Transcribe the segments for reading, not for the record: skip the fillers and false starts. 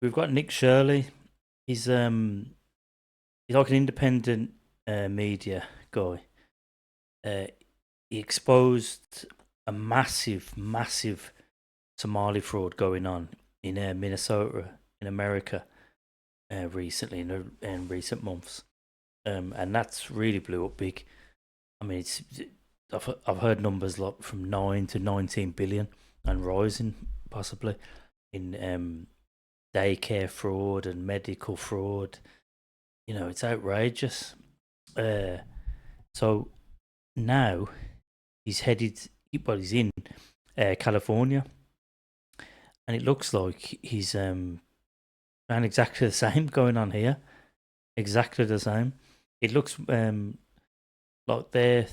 we've got Nick Shirley. He's like an independent media guy. He exposed a massive Somali fraud going on in Minnesota in America recently in recent months, and that's really blew up big. I mean, I've heard numbers like from 9 to 19 billion and rising possibly in daycare fraud and medical fraud. You know, it's outrageous. So now he's in California, and it looks like he's found exactly the same going on here. Exactly the same. It looks like their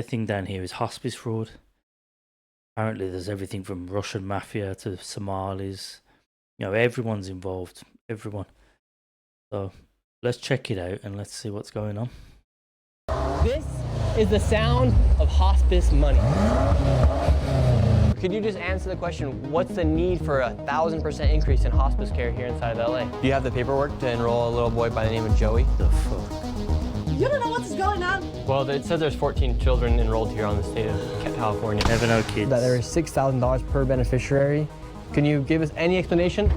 thing down here is hospice fraud. Apparently, there's everything from Russian mafia to Somalis. You know, everyone's involved. Everyone. So let's check it out and let's see what's going on. This is the sound of hospice money. Could you just answer the question, what's the need for 1,000% increase in hospice care here inside of LA? Do you have the paperwork to enroll a little boy by the name of Joey? The fuck? You don't know what's going on? Well, it says there's 14 children enrolled here on the state of California. Never know kids. That there is $6,000 per beneficiary. Can you give us any explanation?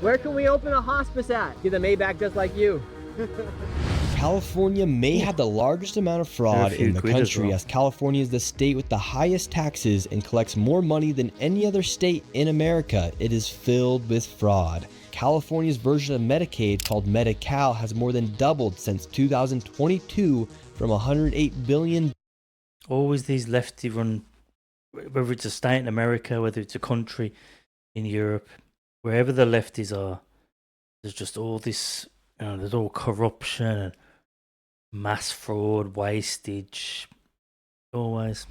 Where can we open a hospice at? Get the Maybach just like you. California may have the largest amount of fraud in the country, as California is the state with the highest taxes and collects more money than any other state in America. It is filled with fraud. California's version of Medicaid, called Medi-Cal, has more than doubled since 2022 from $108 billion. Always these lefty run, whether it's a state in America, whether it's a country in Europe, wherever the lefties are, there's just all this, you know, there's all corruption and mass fraud, wastage, always.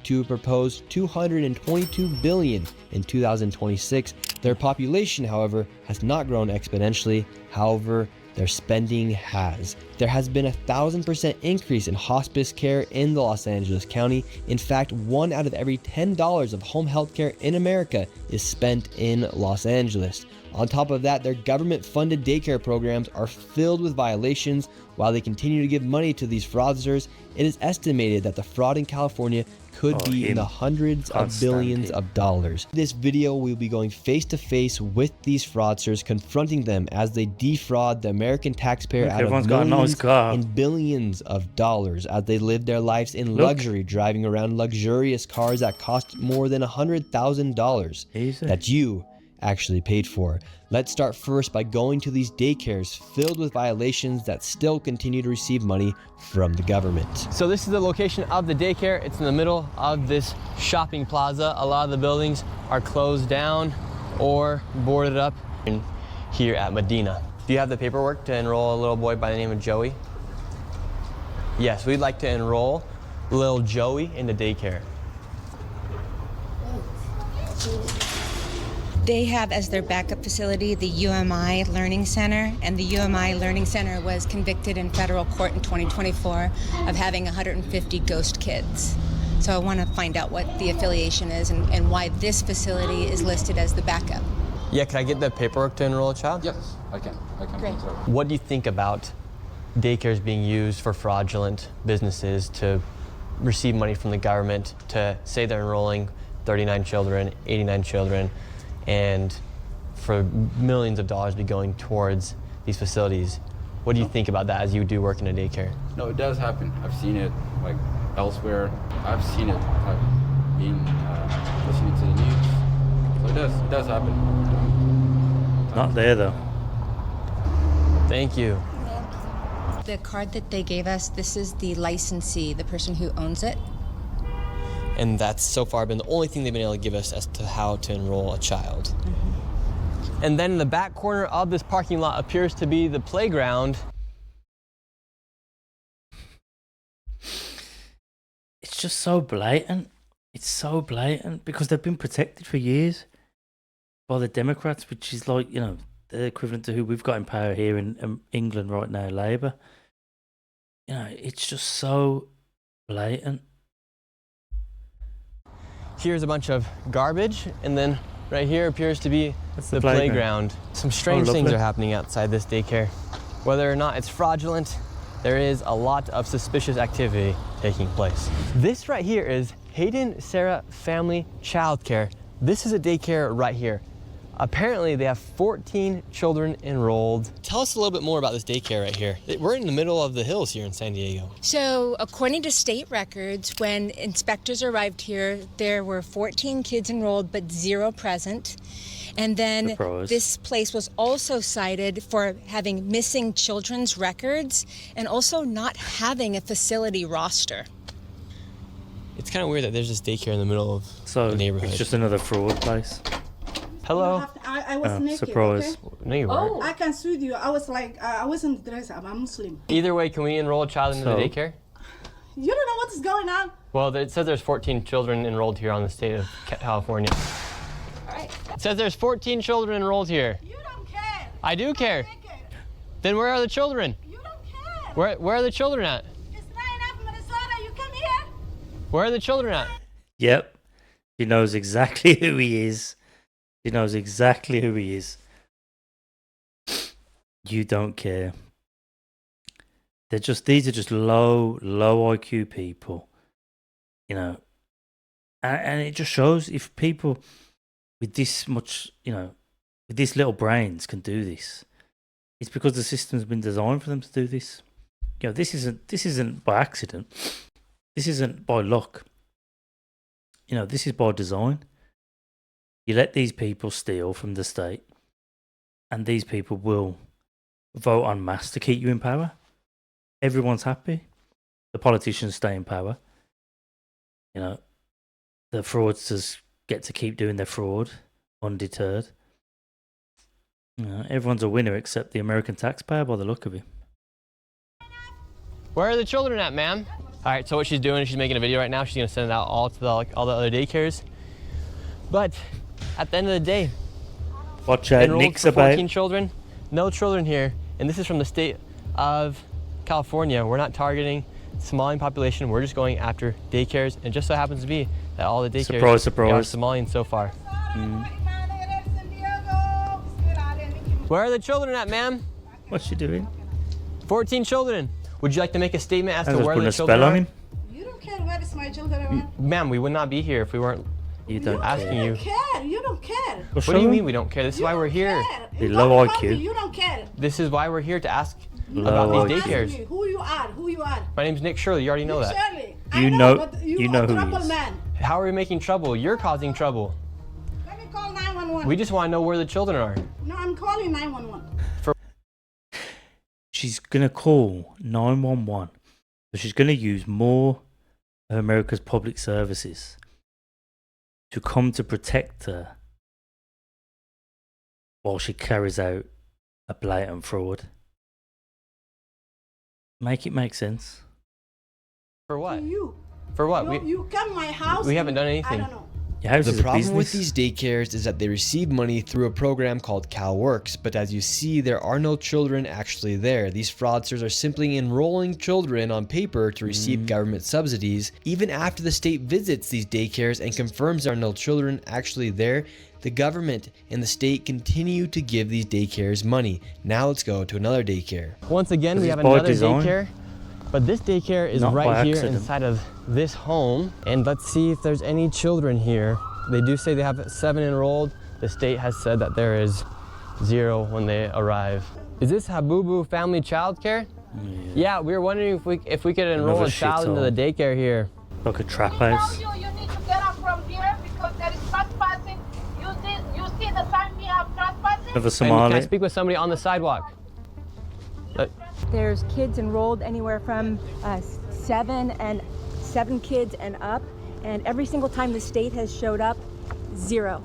To a proposed $222 billion in 2026. Their population, however, has not grown exponentially. However, their spending has. There has been 1,000% increase in hospice care in the Los Angeles County. In fact, 1 out of every $10 of home health care in America is spent in Los Angeles. On top of that, their government-funded daycare programs are filled with violations. While they continue to give money to these fraudsters, it is estimated that the fraud in California could be in the hundreds of billions of dollars. In this video, we'll be going face to face with these fraudsters, confronting them as they defraud the American taxpayer out of millions and billions of dollars as they live their lives in luxury, driving around luxurious cars that cost more than $100,000 that you actually paid for. Let's start first by going to these daycares filled with violations that still continue to receive money from the government. So this is the location of the daycare. It's in the middle of this shopping plaza. A lot of the buildings are closed down or boarded up here at Medina. Do you have the paperwork to enroll a little boy by the name of Joey? Yes, we'd like to enroll little Joey into daycare. They have as their backup facility the UMI Learning Center, and the UMI Learning Center was convicted in federal court in 2024 of having 150 ghost kids. So I want to find out what the affiliation is and why this facility is listed as the backup. Yeah, can I get the paperwork to enroll a child? Yes, I can. Great. What do you think about daycares being used for fraudulent businesses to receive money from the government to say they're enrolling 39 children, 89 children, and for millions of dollars be going towards these facilities? What do you think about that as you do work in a daycare? No, it does happen. I've seen it like elsewhere. I've seen it like being listening to the news. So it does happen. Not there though. Thank you. The card that they gave us, this is the licensee, the person who owns it. And that's so far been the only thing they've been able to give us as to how to enroll a child. And then in the back corner of this parking lot appears to be the playground. It's just so blatant. It's so blatant because they've been protected for years by the Democrats, which is like, you know, the equivalent to who we've got in power here in England right now, Labour. You know, it's just so blatant. Here's a bunch of garbage, and then Right here appears to be the playground. Some strange things are happening outside this daycare. Whether or not it's fraudulent, there is a lot of suspicious activity taking place. This right here is Hayden Sarah Family Childcare. This is a daycare right here. Apparently they have 14 children enrolled. Tell us a little bit more about this daycare right here. We're in the middle of the hills here in San Diego. So according to state records, when inspectors arrived here, there were 14 kids enrolled but 0 present. And then this place was also cited for having missing children's records and also not having a facility roster. It's kind of weird that there's this daycare in the middle of the neighborhood. It's just another fraud place. Hello. I was naked. Surprise. Okay? No, you weren't. I can sue you. I was like, I wasn't dressed up. I'm Muslim. Either way, can we enroll a child into the daycare? You don't know what is going on. Well, it says there's 14 children enrolled here on the state of California. All right. It says there's 14 children enrolled here. You don't care. I do care. Then where are the children? You don't care. Where are the children at? It's not enough, Minnesota. You come here. Where are the children at? Yep. He knows exactly who he is. He knows exactly who he is. You don't care. These are just low IQ people. You know. And it just shows if people with this much, with this little brains can do this, it's because the system's been designed for them to do this. This isn't by accident. This isn't by luck. This is by design. You let these people steal from the state, and these people will vote en masse to keep you in power. Everyone's happy. The politicians stay in power. The fraudsters get to keep doing their fraud undeterred. Everyone's a winner except the American taxpayer by the look of it. Where are the children at, ma'am? All right, so what she's doing is she's making a video right now. She's gonna send it out all to all the other daycares. But at the end of the day, watch out, Nick's about 14 children, no children here, and this is from the state of California. We're not targeting Somalian population. We're just going after daycares, and it just so happens to be that all the daycares are Somalian so far. Where are the children at, ma'am? What's she doing? 14 children. Would you like to make a statement as to where the children spell on him? You don't care where is my children are. Ma'am, we would not be here if we weren't asking you. You don't care. What do you mean we don't care? This is why we're here. The low IQ. You don't care. This is why we're here to ask about these daycares. Who you are? My name's Nick Shirley. You already know that. Shirley. You know who he is. Man. How are we making trouble? You're causing trouble. Let me call 911. We just want to know where the children are. No, I'm calling 911. She's going to call 911. So she's going to use more of America's public services to come to protect her while she carries out a blatant fraud. Make it make sense. For what? You. For what? You come to my house. We haven't done anything. I don't know. The problem with these daycares is that they receive money through a program called CalWorks, but as you see, there are no children actually there. These fraudsters are simply enrolling children on paper to receive government subsidies. Even after the state visits these daycares and confirms there are no children actually there, the government and the state continue to give these daycares money. Now let's go to another daycare. Once again, we have another daycare. But this daycare is right here inside of this home. And let's see if there's any children here. They do say they have 7 enrolled. The state has said that there is 0 when they arrive. Is this Habubu Family Childcare? Yeah, we were wondering if we could enroll a child into the daycare here. Like a trap house. You need to get up from here because there is trespassing. You see the sign we have trespassing? Of a Somali. Can I speak with somebody on the sidewalk? There's kids enrolled anywhere from 7 kids and up, and every single time the state has showed up, 0.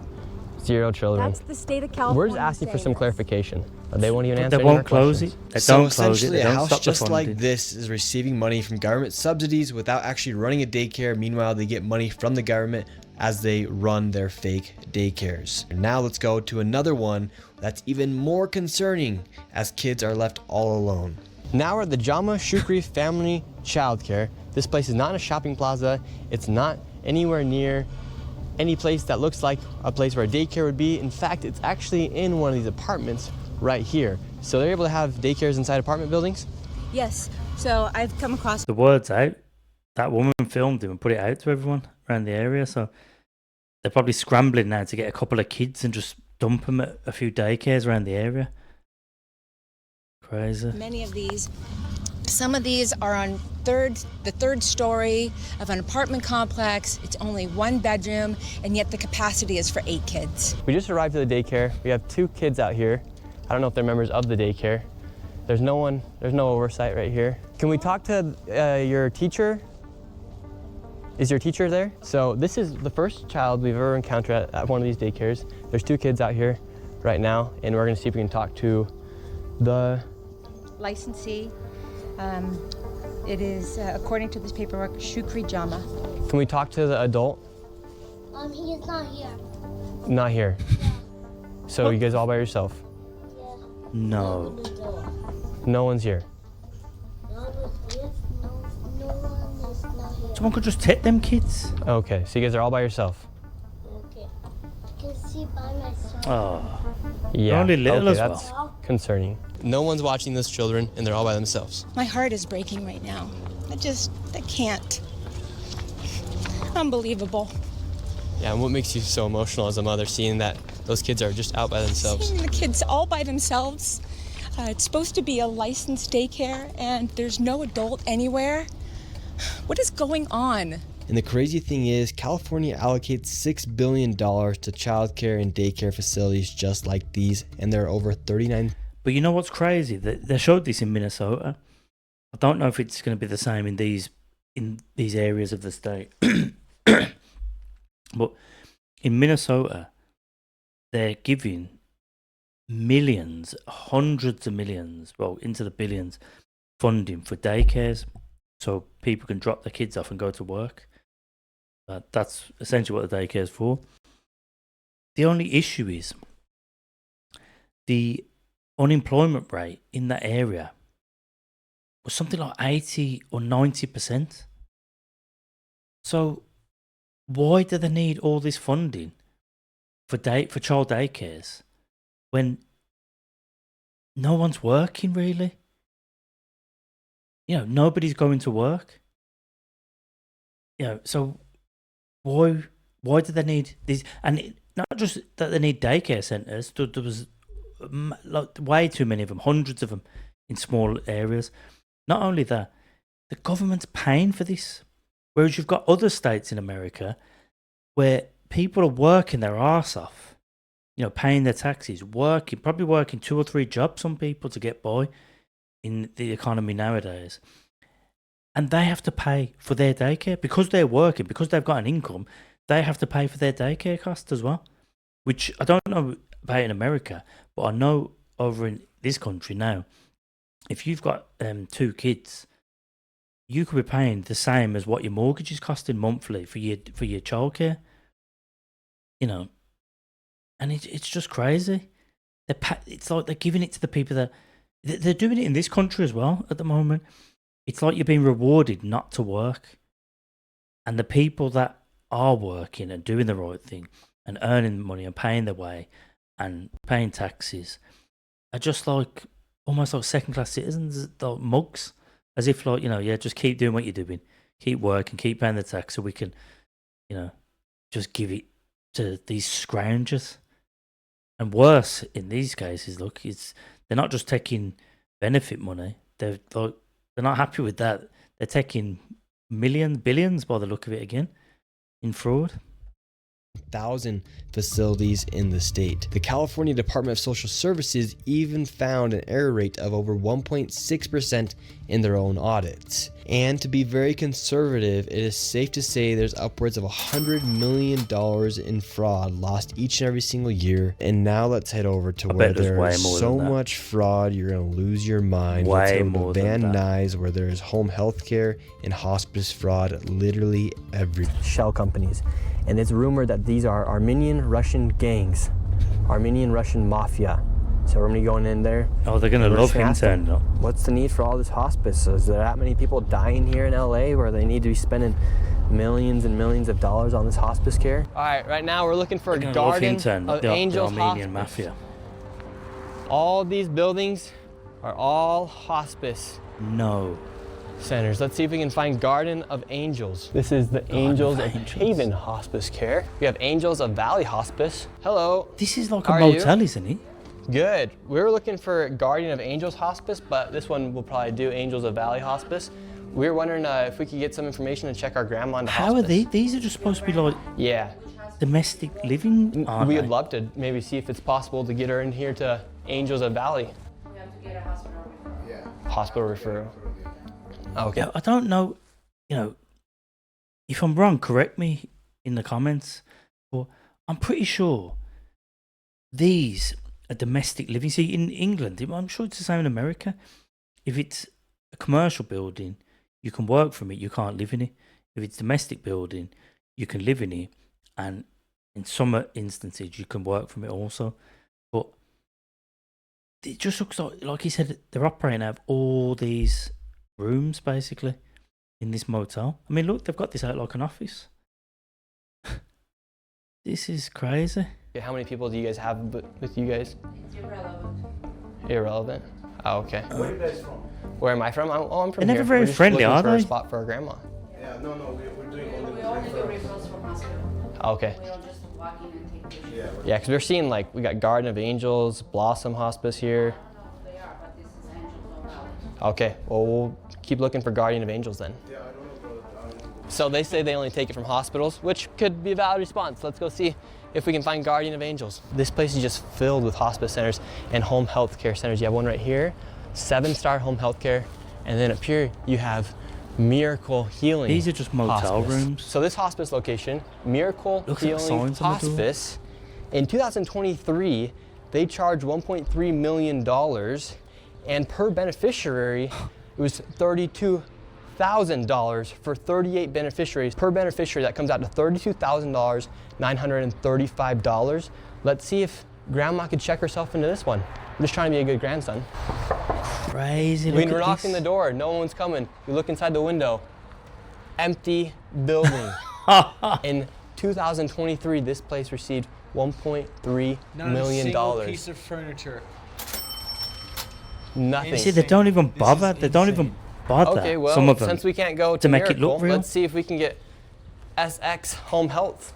0 children. That's the state of California. We're just asking for some clarification. They won't even answer They any of won't our close questions. it. They So don't close it. essentially, They a don't house stop the just like funding. this is receiving money from government subsidies without actually running a daycare. Meanwhile, they get money from the government as they run their fake daycares. Now let's go to another one that's even more concerning, as kids are left all alone. Now we're at the Jama Shukri Family Childcare. This place is not in a shopping plaza. It's not anywhere near any place that looks like a place where a daycare would be. In fact, it's actually in one of these apartments right here. So they're able to have daycares inside apartment buildings? Yes, so I've come across The word's out. That woman filmed him and put it out to everyone around the area. So they're probably scrambling now to get a couple of kids and just dump them at a few daycares around the area. Crazy. many of these. Some of these are on the third story of an apartment complex. It's only 1 bedroom, and yet the capacity is for 8 kids. We just arrived at the daycare. We have 2 kids out here. I don't know if they're members of the daycare. There's no oversight right here. Can we talk to your teacher? Is your teacher there? So this is the first child we've ever encountered at one of these daycares. There's 2 kids out here right now, and we're gonna see if we can talk to the Licensee. It is, according to this paperwork, Shukri Jama. Can we talk to the adult? He is not here. Not here. So you guys all by yourself? No. No one's here. No one is not here. Someone could just take them kids. Okay, so you guys are all by yourself? Okay. I can see by myself. Oh. Yeah. Only little as that's concerning. No one's watching those children, and they're all by themselves. My heart is breaking right now. I can't. Unbelievable. Yeah, and what makes you so emotional as a mother, seeing that those kids are just out by themselves? Seeing the kids all by themselves. It's supposed to be a licensed daycare, and there's no adult anywhere. What is going on? And the crazy thing is, California allocates $6 billion to childcare and daycare facilities just like these, and there are over 39. But you know what's crazy? They showed this in Minnesota. I don't know if it's going to be the same in these areas of the state. But in Minnesota, they're giving millions, hundreds of millions, well, into the billions, funding for daycares so people can drop their kids off and go to work. That's essentially what the daycare is for. The only issue is the unemployment rate in that area was something like 80 or 90%. So why do they need all this funding for child daycares when no one's working really? You know, nobody's going to work. You know, so why do they need these? And not just that they need daycare centres. There was way too many of them, hundreds of them in small areas. Not only that, the government's paying for this. Whereas you've got other states in America where people are working their arse off, you know, paying their taxes, probably working 2 or 3 jobs, some people, to get by in the economy nowadays. And they have to pay for their daycare because they're working, because they've got an income. They have to pay for their daycare costs as well, which I don't know about in America, but I know over in this country now, if you've got 2 kids, you could be paying the same as what your mortgage is costing monthly for your childcare. You know, and it's just crazy. It's like they're giving it to the people that they're doing it in this country as well at the moment. It's like you're being rewarded not to work, and the people that are working and doing the right thing and earning money and paying their way and paying taxes are just like almost like second-class citizens, like mugs. As if, like, you know, yeah, just keep doing what you're doing. Keep working, keep paying the tax so we can, you know, just give it to these scroungers. And worse, in these cases, look, they're not just taking benefit money. They're not happy with that. They're taking millions, billions by the look of it again in fraud. 1,000 facilities in the state. The California Department of Social Services even found an error rate of over 1.6% in their own audits. And to be very conservative, it is safe to say there's upwards of $100 million in fraud lost each and every single year. And now let's head over to where there's so much fraud, you're going to lose your mind. Way more than Van Nuys, where there's home health care and hospice fraud literally everywhere. Shell companies. And it's rumored that these are Armenian Russian gangs, Armenian Russian mafia. So we're going to be going in there. Oh, they're going to love him turning up. What's the need for all this hospice? Is there that many people dying here in LA where they need to be spending millions and millions of dollars on this hospice care. All right, right now we're looking for a garden of Angels Armenian Hospice. mafia. All these buildings are all hospice No. centers. Let's see if we can find Garden of Angels. This is the Angels of Haven Hospice Care. We have Angels of Valley Hospice. Hello. This is like a How are you? motel, isn't it? Good. We were looking for Guardian of Angels Hospice, but this one will probably do Angels of Valley Hospice. We were wondering if we could get some information to check our grandma into How hospice. are these? These are just supposed to be like Yeah. domestic living, aren't We they? would love to maybe see if it's possible to get her in here to Angels of Valley. We have to get a hospital referral. Yeah. Hospital referral. Okay. Yeah, I don't know, if I'm wrong, correct me in the comments, but I'm pretty sure these are domestic living. See, in England, I'm sure it's the same in America. If it's a commercial building, you can work from it, you can't live in it. If it's domestic building, you can live in it, and in some instances, you can work from it also. But it just looks like he said, they're operating out of all these rooms basically in this motel. I mean, look, they've got this out like an office. This is crazy. How many people do you guys have with you guys? It's irrelevant. Irrelevant. Oh, okay. Where are you guys from? Where am I from? I'm from They're here. never very We're just friendly, looking are for a they? spot for our grandma. Yeah, no, we're doing only We only do referrals from hospital. Okay. We don't just walk in and take pictures. Yeah, because we're seeing we got Garden of Angels, Blossom Hospice here. I don't know if they are, but this is Angels of Valley. Okay, well, we'll keep looking for Guardian of Angels then. Yeah, I don't know, but So they say they only take it from hospitals, which could be a valid response. Let's go see if we can find Guardian of Angels. This place is just filled with hospice centers and home health care centers. You have one right here, 7-star home health care, and then up here you have Miracle Healing. These are just motel Hospice. rooms. So this hospice location, Miracle Look at the Healing signs on the door. Hospice, in 2023, they charged $1.3 million, and per beneficiary, it was $32,000 for 38 beneficiaries. Per beneficiary, that comes out to $32,935. Let's see if Grandma could check herself into this one. I'm just trying to be a good grandson. Crazy. We're knocking the door, no one's coming. We look inside the window, empty building. In 2023, this place received $1.3 million. Not a single piece of furniture. Nothing. See, they don't even bother. They don't even bother. Okay, well, some of them. since we can't go to make Miracle, it look real. let's see if we can get SX Home Health.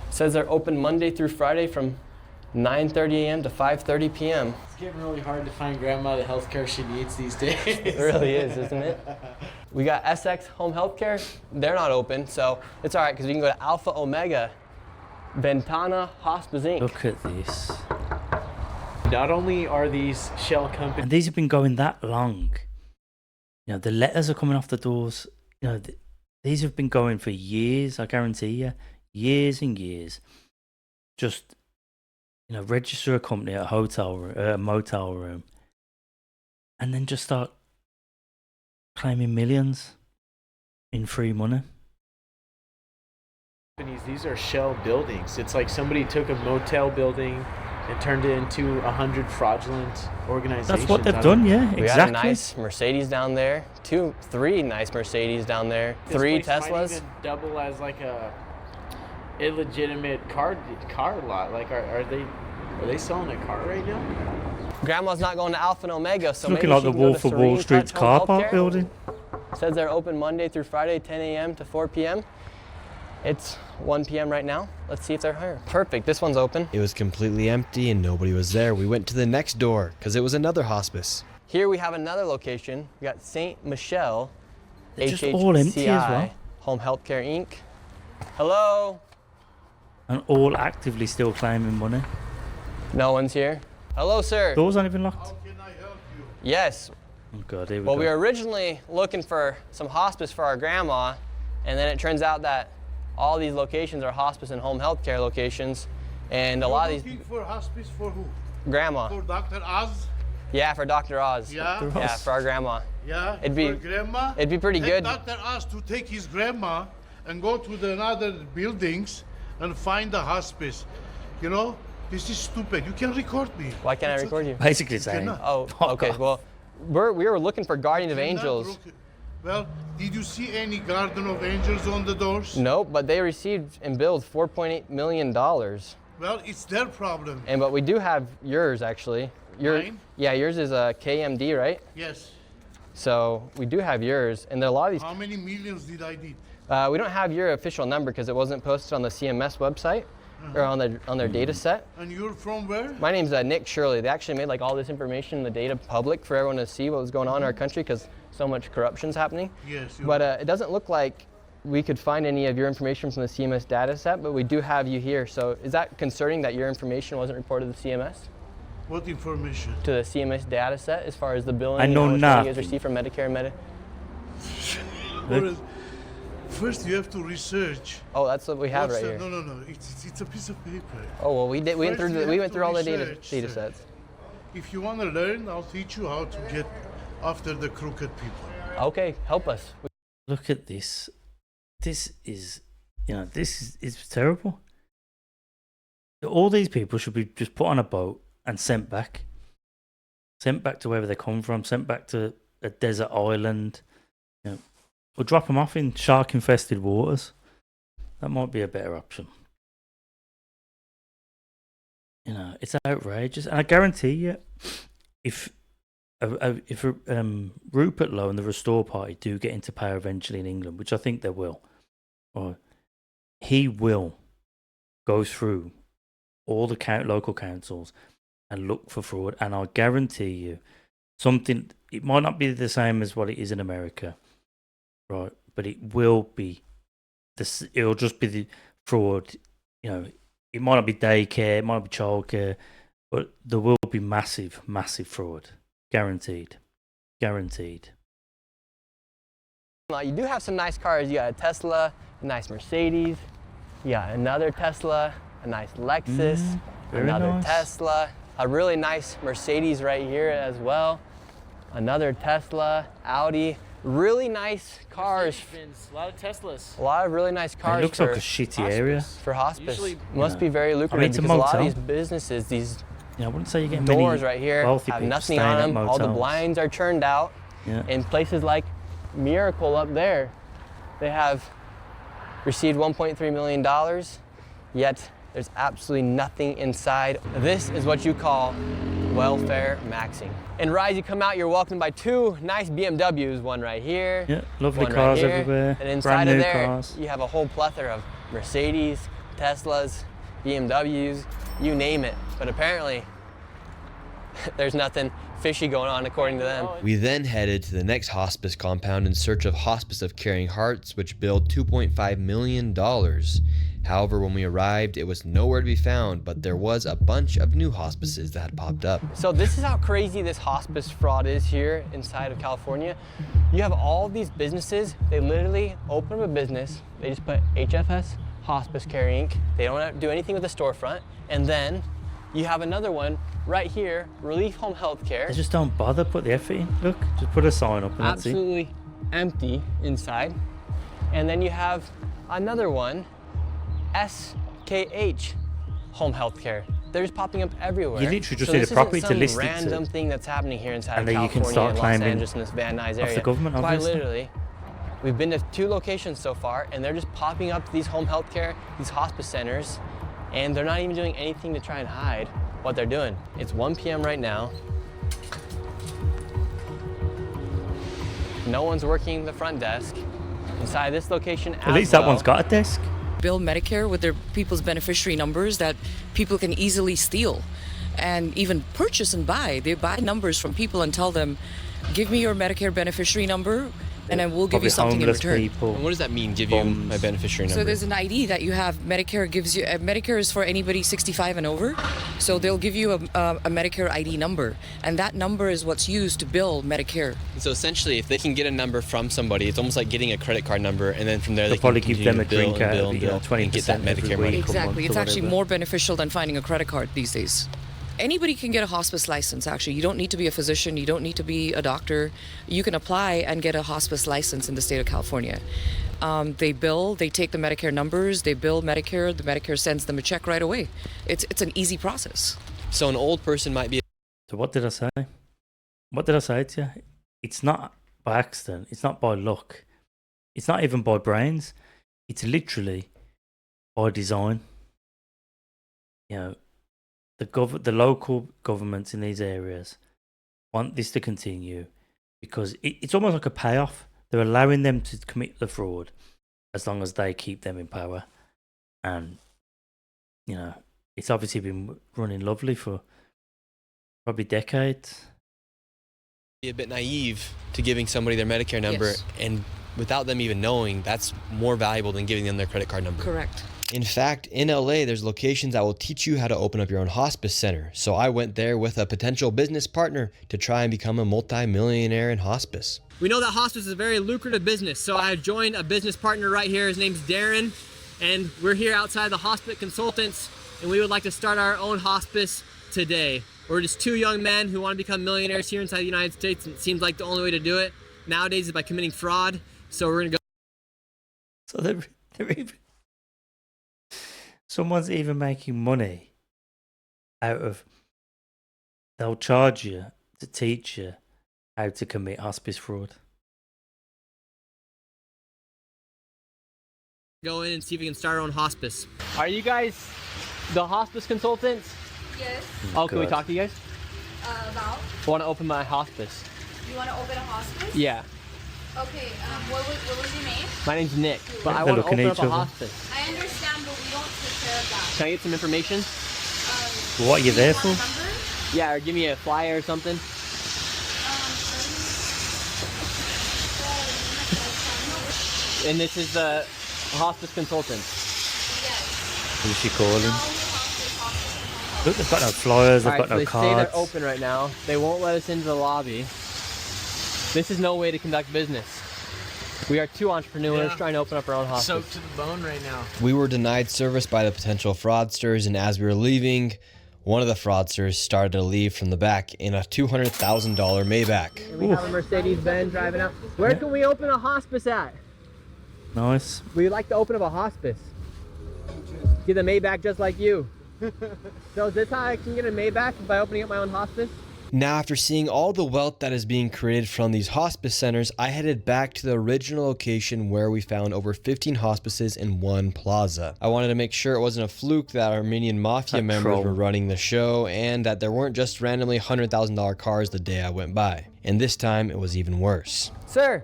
It says they're open Monday through Friday from 9:30 a.m. to 5:30 p.m. It's getting really hard to find grandma the healthcare she needs these days. It really is, isn't it? We got SX Home Health Care. They're not open, so it's all right because we can go to Alpha Omega Ventana Hospice Inc. Look at this. Not only are these shell companies, And these have been going that long. The letters are coming off the doors. These have been going for years, I guarantee you. Years and years. Just, register a company at a hotel room, a motel room, and then just start claiming millions in free money. these are shell buildings. It's like somebody took a motel building and turned it into 100 fraudulent organizations. That's what they've done, yeah, We exactly. got a nice Mercedes down there. 3 nice Mercedes down there. This 3 place might Teslas. even double as like a illegitimate car lot. Like, are they selling a car right now? Grandma's not going to Alpha and Omega, so It's looking maybe like she the can go to Wolf of Serene Wall Street's Touch car Home park Healthcare. building. Says they're open Monday through Friday, 10 a.m. to 4 p.m. It's 1 p.m. right now. Let's see if they're here. Perfect. This one's open. It was completely empty and nobody was there. We went to the next door because it was another hospice. Here we have another location. We got St. Michelle, They're just all empty as well. Home Healthcare Inc. Hello. And all actively still claiming money. No one's here. Hello, sir. Doors aren't even locked. how can I help you? Yes. Oh God, here we Well, go. we were originally looking for some hospice for our grandma, and then it turns out that all these locations are hospice and home health care locations, and a lot of Looking these for hospice for who? grandma. For Dr. Oz? Yeah, for Dr. Oz. Yeah? Yeah, for our grandma. Yeah? It'd be- for grandma? it'd be pretty Take good. Dr. Oz to take his grandma and go to the other buildings and find the hospice. This is stupid. You can record me. Why can't I It's record okay. you? Basically saying, cannot. Oh, Fuck okay. off. Well, we were looking for Guardian of Cannot Angels. look- Well, did you see any garden of angels on the doors? Nope, but they received and billed $4.8 million. Well, it's their problem. But we do have yours, actually. Mine? Yeah, yours is a KMD, right? Yes. So we do have yours, and there are a lot of these. How many millions did I did? We don't have your official number because it wasn't posted on the CMS website or on their data set. And you're from where? My name's Nick Shirley. They actually made like all this information and the data public for everyone to see what was going on in our country because so much corruption's happening. Yes. But it doesn't look like we could find any of your information from the CMS data set, but we do have you here. So is that concerning that your information wasn't reported to the CMS? What information? To the CMS data set as far as the billing I know and how much money you nothing. guys receive from Medicare and Medicaid? First, you have to research. Oh, that's what we have right here. No. It's a piece of paper. Oh well, we went through all the data sets. If you want to learn, I'll teach you how to get after the crooked people. Okay, help us. Look at this. This is, it's terrible. All these people should be just put on a boat and sent back to wherever they come from, sent back to a desert island, or drop them off in shark-infested waters. That might be a better option. It's outrageous, and I guarantee you, if Rupert Lowe and the Restore Party do get into power eventually in England, which I think they will, or he will go through all the local councils and look for fraud, and I guarantee you, it might not be the same as what it is in America, right? But it will be this. It'll just be the fraud. It might not be daycare, it might be childcare, but there will be massive, massive fraud, guaranteed. You do have some nice cars. You got a Tesla, a nice Mercedes. You got another Tesla, a nice Lexus, another nice. Tesla, a really nice Mercedes right here as well. Another Tesla, Audi. Really nice cars. A lot of Teslas. A lot of really nice cars. It looks like a shitty area. For hospice. Usually, must be very lucrative it's a because a lot of motel. these businesses, these I wouldn't say you get doors many right here wealthy have people nothing staying on at them. All the motels. blinds are churned out. Yeah. In places like Miracle up there, they have received $1.3 million, yet there's absolutely nothing inside. This is what you call welfare maxing. And Rise, you come out, you're welcomed by two nice BMWs, one right here, Yeah, lovely one cars right here, everywhere. and inside brand of new there, cars. you have a whole plethora of Mercedes, Teslas, BMWs, you name it. But apparently, there's nothing fishy going on according to them. We then headed to the next hospice compound in search of Hospice of Caring Hearts, which billed $2.5 million. However, when we arrived, it was nowhere to be found, but there was a bunch of new hospices that had popped up. So this is how crazy this hospice fraud is here inside of California. You have all these businesses, they literally open up a business, they just put HFS Hospice Care Inc. They don't do anything with the storefront, and then you have another one right here, Relief Home Healthcare. They just don't bother put the effort in. Look, just put a sign up and that's it. Absolutely empty inside. And then you have another one, SKH Home Healthcare. They're just popping up everywhere. You literally just so need a property to list it This to. isn't some random thing that's happening here inside And of then you can California start and Los claiming Angeles in this Van Nuys area. off the government, Quite obviously. literally, we've been to 2 locations so far, and they're just popping up these home healthcare, these hospice centers, and they're not even doing anything to try and hide what they're doing. It's 1 p.m. right now. No one's working the front desk. Inside this location At least that one's got a desk. Bill Medicare with their people's beneficiary numbers that people can easily steal and even purchase and buy. They buy numbers from people and tell them, give me your Medicare beneficiary number and I will give you something in return. People, And what does that mean, give you my beneficiary number? So there's an ID that you have. Medicare gives you. Medicare is for anybody 65 and over. So they'll give you a Medicare ID number, and that number is what's used to bill Medicare. So essentially, if they can get a number from somebody, it's almost like getting a credit card number, and then from there They'll they probably can give them a continue to drink bill out and of bill it, 20% and get that every Medicare money. week. Exactly. It's or actually whatever. more beneficial than finding a credit card these days. Anybody can get a hospice license, actually. You don't need to be a physician. You don't need to be a doctor. You can apply and get a hospice license in the state of California. They bill, they take the Medicare numbers, they bill Medicare, the Medicare sends them a check right away. It's an easy process. So an old person might be. So what did I say? What did I say to you? It's not by accident. It's not by luck. It's not even by brains. It's literally by design. You know, the local governments in these areas want this to continue because it's almost like a payoff. They're allowing them to commit the fraud as long as they keep them in power. And, you know, it's obviously been running lovely for probably decades. Be a bit naive to giving somebody their Medicare number, Yes. and without them even knowing, that's more valuable than giving them their credit card number. Correct. In fact, in LA, there's locations that will teach you how to open up your own hospice center. So I went there with a potential business partner to try and become a multi-millionaire in hospice. We know that hospice is a very lucrative business, so I joined a business partner right here. His name's Darren, and we're here outside the Hospice Consultants, and we would like to start our own hospice today. We're just two young men who want to become millionaires here inside the United States, and it seems like the only way to do it nowadays is by committing fraud. So we're gonna go. So they're even, someone's even making money out of, they'll charge you to teach you how to commit hospice fraud. Go in and see if we can start our own hospice. Are you guys the hospice consultants? Yes. Oh, can we talk to you guys? About? I want to open my hospice. You want to open a hospice? Yeah. Okay. What was your name? My name's Nick, but I want to open up a hospice. I understand, but we don't take care of that. Can I get some information? What are you there for? Yeah, or give me a flyer or something. And this is the hospice consultant. Yes. Who's she calling? Look, they've got no flyers, they've got no They say cards. they're open right now. They won't let us into the lobby. This is no way to conduct business. We are two entrepreneurs trying to open up our own hospice. Soaked to the bone right now. We were denied service by the potential fraudsters, and as we were leaving, one of the fraudsters started to leave from the back in a $200,000 Maybach. And we have a Mercedes-Benz driving out. Where can we open a hospice at? Nice. We'd like to open up a hospice. Get a Maybach just like you. So is this how I can get a Maybach by opening up my own hospice? Now, after seeing all the wealth that is being created from these hospice centers, I headed back to the original location where we found over 15 hospices in one plaza. I wanted to make sure it wasn't a fluke that Armenian mafia members were running the show and that there weren't just randomly $100,000 cars the day I went by. And this time, it was even worse. Sir,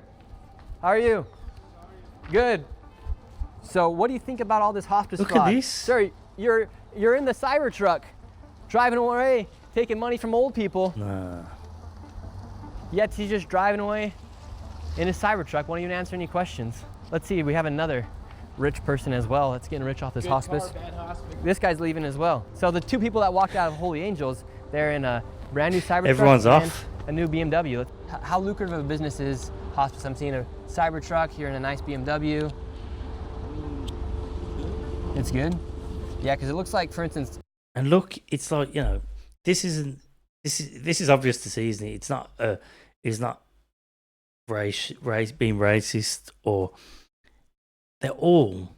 how are you? Good. So what do you think about all this hospice fraud? Look at this. Sir, you're in the Cybertruck, driving away, taking money from old people. Nah. Yet he's just driving away in his Cybertruck, won't even answer any questions. Let's see, we have another rich person as well that's getting rich off this hospice. This guy's leaving as well. So the two people that walked out of Holy Angels, they're in a brand new Cybertruck. Everyone's and off. A new BMW. How lucrative of a business is hospice? I'm seeing a Cybertruck, you're in a nice BMW. It's good? Yeah, because it looks like, for instance... And look, it's like, you know, this is obvious to see, isn't it? It's not race being racist, or they all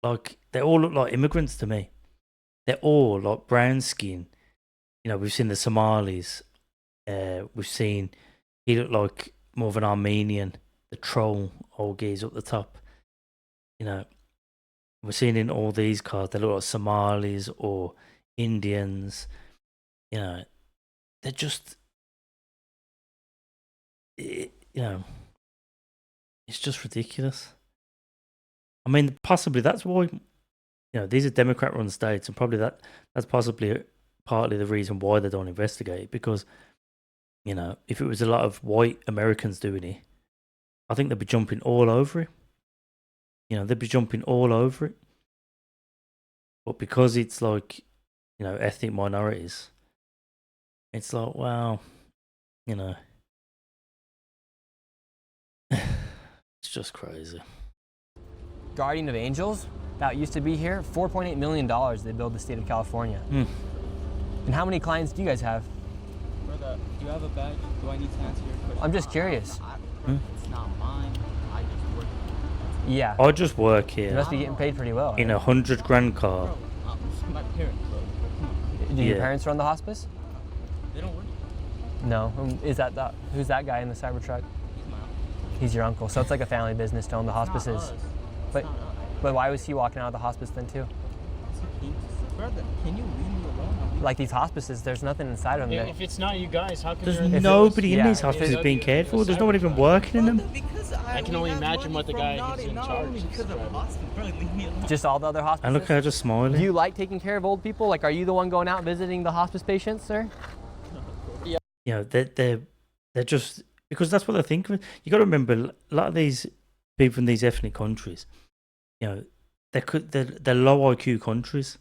look like immigrants to me. They're all like brown skin. You know, we've seen the Somalis. We've seen, he looked like more of an Armenian, the troll old geezer up the top. You know, we're seeing in all these cars, they look like Somalis or Indians. You know, they're just, you know, it's just ridiculous. I mean, possibly that's why, you know, these are Democrat-run states, and probably that's possibly partly the reason why they don't investigate it, because, you know, if it was a lot of white Americans doing it, I think they'd be jumping all over it. You know, they'd be jumping all over it. But because it's like, you know, ethnic minorities, it's like, wow, you know, it's just crazy. Guardian of Angels that used to be here, $4.8 million they billed the state of California. And how many clients do you guys have? Brother, do you have a badge? Do I need to answer your question? I'm just curious. It's not mine. I just work. Yeah. I just work here. You must be getting paid pretty well. In a $100,000 car. This is my parents, bro. Do your parents run the hospice? They don't work. No. Who's that guy in the Cybertruck? He's my He's your uncle, so it's like a family business to own the hospices. But why was he walking out of the hospice then too? Brother, can you leave me alone? Like these hospices, there's nothing inside of them. If it's not you guys, how come there's nobody in these hospices being cared for? There's no one even working in them. I can only imagine what the guy who's in charge is. Just all the other hospices? And look how just smiling. Do you like taking care of old people? Like, are you the one going out visiting the hospice patients, sir? You know, they're just, because that's what they think of it. You got to remember, a lot of these people from these ethnic countries, you know, they're low IQ countries.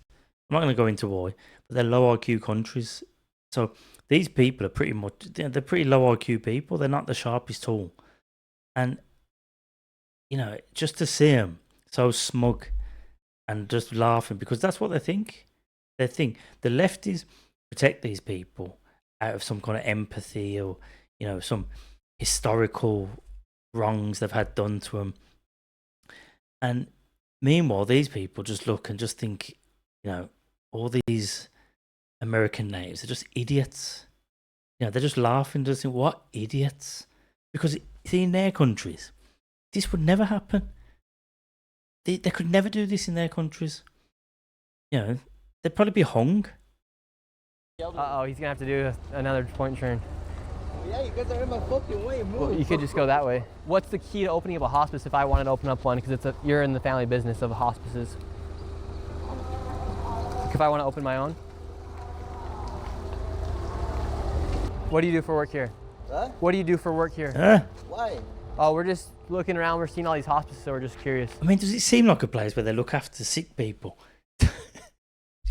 I'm not going to go into why, but they're low IQ countries. So these people are pretty much, they're pretty low IQ people. They're not the sharpest tool. And, you know, just to see them so smug and just laughing, because that's what they think. They think the lefties protect these people out of some kind of empathy or, you know, some historical wrongs they've had done to them. And meanwhile, these people just look and just think, you know, all these American natives are just idiots. You know, they're just laughing, just think, what idiots? Because see, in their countries, this would never happen. They could never do this in their countries. You know, they'd probably be hung. Uh-oh, he's gonna have to do another point turn. Yeah, you guys are in my fucking way. Move. Well, you could just go that way. What's the key to opening up a hospice if I wanted to open up one? Because you're in the family business of hospices. If I want to open my own. What do you do for work here? Huh? What do you do for work here? Why? Oh, we're just looking around. We're seeing all these hospices, so we're just curious. I mean, does it seem like a place where they look after sick people?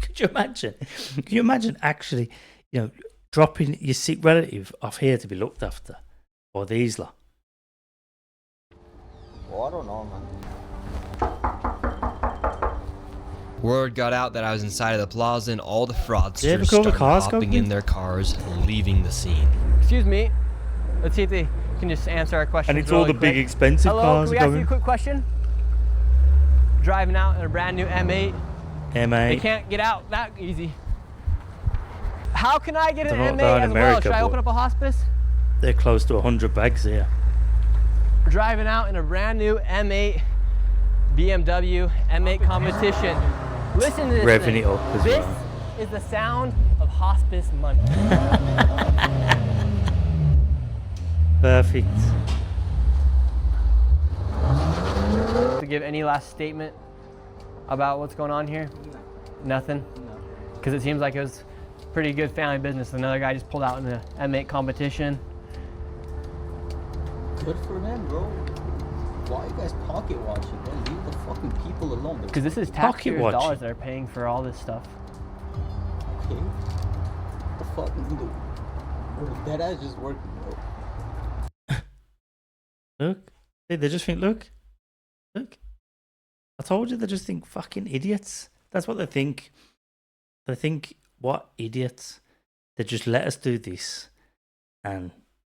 Could you imagine? Can you imagine actually, you know, dropping your sick relative off here to be looked after? Or these lot? Well, I don't know, man. Word got out that I was inside of the plaza and all the fraudsters all the started cars hopping going? in their cars and leaving the scene. Excuse me. Let's see if they can just answer our questions. And it's all the big expensive cars. Hello, can we ask you a quick question? Driving out in a brand new M8. M8. They can't get out that easy. How can I get an They're not M8 down in as well? America, Should I but open up a hospice? They're close to 100 bags here. Driving out in a brand new M8 BMW M8 competition. Listen to this Revving thing. it up as This well. is the sound of hospice money. Perfect. To give any last statement about what's going on here? Nothing? Because it seems like it was pretty good family business. Another guy just pulled out in the M8 competition. Good for them, bro. Why are you guys pocket watching, bro? Leave the fucking people alone. Because this is taxpayers' dollars that are paying for all this stuff. Okay. What the fuck is it? That ass just working, bro. Look. They just think, look. I told you, they just think fucking idiots. That's what they think. They think, what idiots? They just let us do this. And,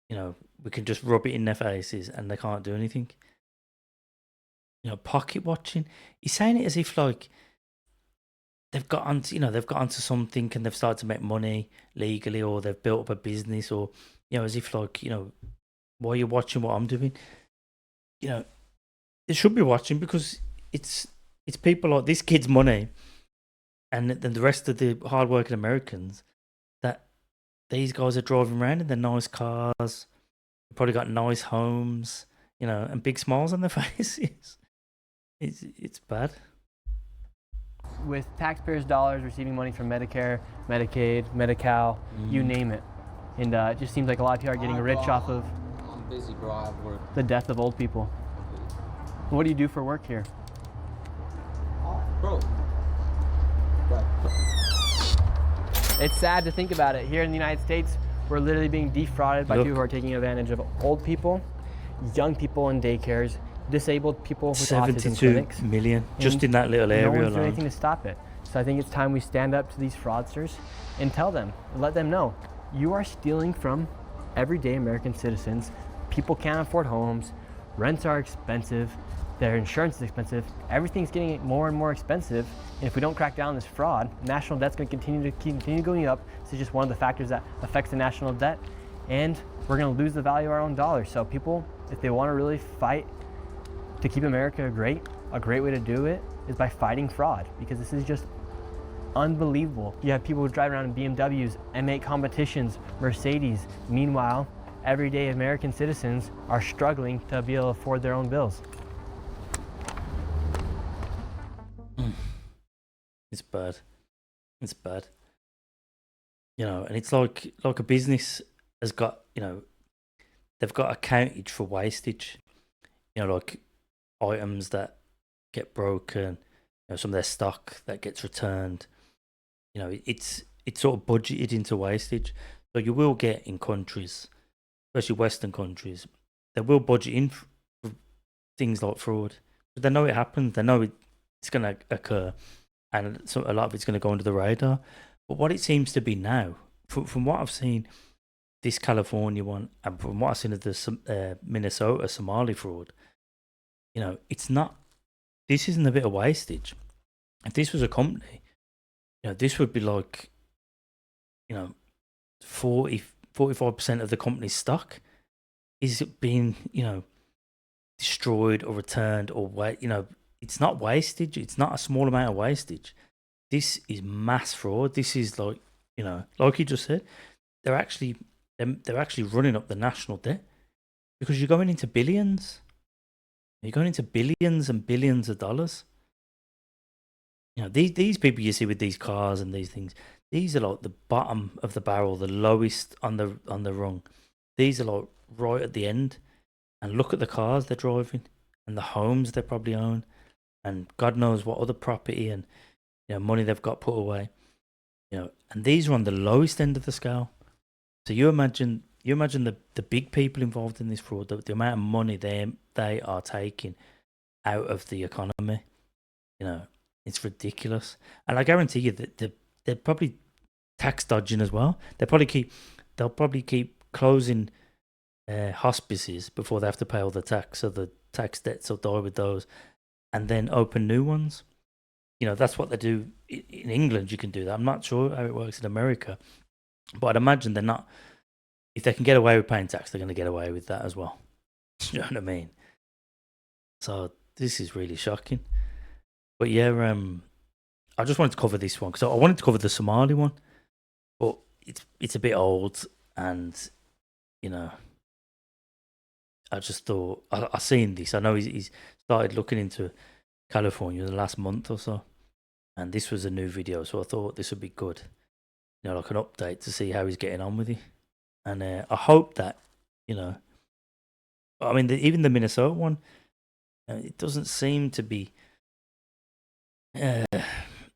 you know, we can just rub it in their faces and they can't do anything. You know, pocket watching. He's saying it as if like they've got onto, you know, they've got onto something and they've started to make money legally, or they've built up a business, or, you know, as if like, you know, why are you watching what I'm doing? You know, they should be watching because it's people like this kid's money, and then the rest of the hardworking Americans that these guys are driving around in their nice cars, they've probably got nice homes, you know, and big smiles on their faces. It's bad. With taxpayers' dollars receiving money from Medicare, Medicaid, Medi-Cal, you name it. And it just seems like a lot of people are getting rich off of I'm busy, bro. I have work. the death of old people. What do you do for work here? Bro. It's sad to think about it. Here in the United States, we're literally being defrauded by people who are taking advantage of old people, young people in daycares, disabled people with autism 72 clinics. million just in that little area No one's alone. doing anything to stop it. So I think it's time we stand up to these fraudsters and tell them, let them know, you are stealing from everyday American citizens. People can't afford homes, rents are expensive, their insurance is expensive, everything's getting more and more expensive. And if we don't crack down on this fraud, national debt's going to continue going up. This is just one of the factors that affects the national debt. and we're going to lose the value of our own dollar. So people, if they want to really fight to keep America great, a great way to do it is by fighting fraud, because this is just unbelievable. You have people who drive around in BMWs, M8 competitions, Mercedes. Meanwhile, everyday American citizens are struggling to be able to afford their own bills. It's bad. It's bad. You know, and it's like a business has got, you know, they've got accounted for wastage. You know, like items that get broken, you know, some of their stock that gets returned. You know, it's sort of budgeted into wastage. So you will get in countries, especially Western countries, they will budget in for things like fraud. But they know it happens. They know it's going to occur, and so a lot of it's going to go under the radar. But what it seems to be now, from what I've seen, this California one, and from what I've seen of the Minnesota Somali fraud, you know, it's not. This isn't a bit of wastage. If this was a company, you know, this would be like, you know, 45% of the company's stock is being, you know, destroyed or returned or you know, it's not wastage. It's not a small amount of wastage. This is mass fraud. This is like, you know, like you just said, they're actually running up the national debt, because you're going into billions. You're going into billions and billions of dollars. You know, these people you see with these cars and these things, these are like the bottom of the barrel, the lowest on the rung. These are like right at the end. And look at the cars they're driving and the homes they probably own, and God knows what other property and, you know, money they've got put away. You know, and these are on the lowest end of the scale. So you imagine the big people involved in this fraud, the amount of money they are taking out of the economy. You know, it's ridiculous. And I guarantee you that they're probably tax dodging as well. They'll probably keep closing hospices before they have to pay all the tax, so the tax debts will die with those, and then open new ones. You know, that's what they do in England. You can do that. I'm not sure how it works in America, but I'd imagine they're not. If they can get away with paying tax, they're going to get away with that as well. You know what I mean? So this is really shocking. But yeah, I just wanted to cover this one because I wanted to cover the Somali one, but it's a bit old, and you know, I just thought I seen this. I know he's started looking into California in the last month or so, and this was a new video, so I thought this would be good, you know, like an update to see how he's getting on with it. And I hope that, you know, I mean, even the Minnesota one, it doesn't seem to be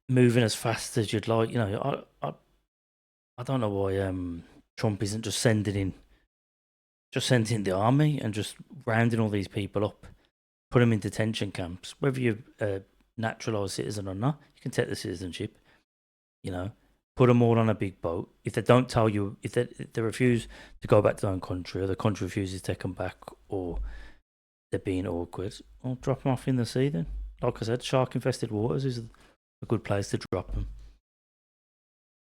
moving as fast as you'd like. You know, I don't know why Trump isn't just sending in the army and just rounding all these people up, put them in detention camps. Whether you're a naturalized citizen or not, you can take the citizenship. You know, put them all on a big boat. If they don't tell you, if they refuse to go back to their own country, or the country refuses to take them back, or they're being awkward, I'll drop them off in the sea then. Like I said, shark-infested waters is a good place to drop them.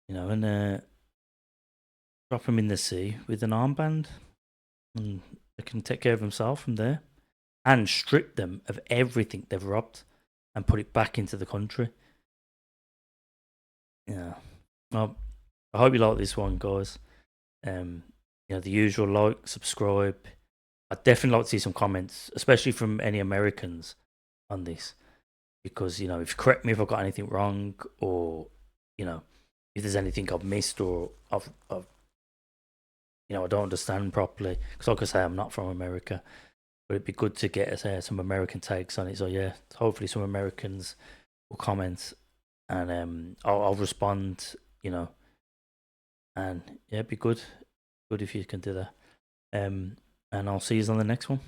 You know, and drop them in the sea with an armband, and they can take care of themselves from there, and strip them of everything they've robbed and put it back into the country. Yeah. Well, I hope you like this one, guys. You know, the usual like, subscribe. I'd definitely like to see some comments, especially from any Americans on this, because, you know, if correct me if I've got anything wrong, or, you know, if there's anything I've missed, or I've you know, I don't understand properly, because like I say, I'm not from America, but it'd be good to get some American takes on it. So yeah, hopefully some Americans will comment, and I'll respond, you know, and yeah, it'd be good if you can do that. And I'll see you on the next one.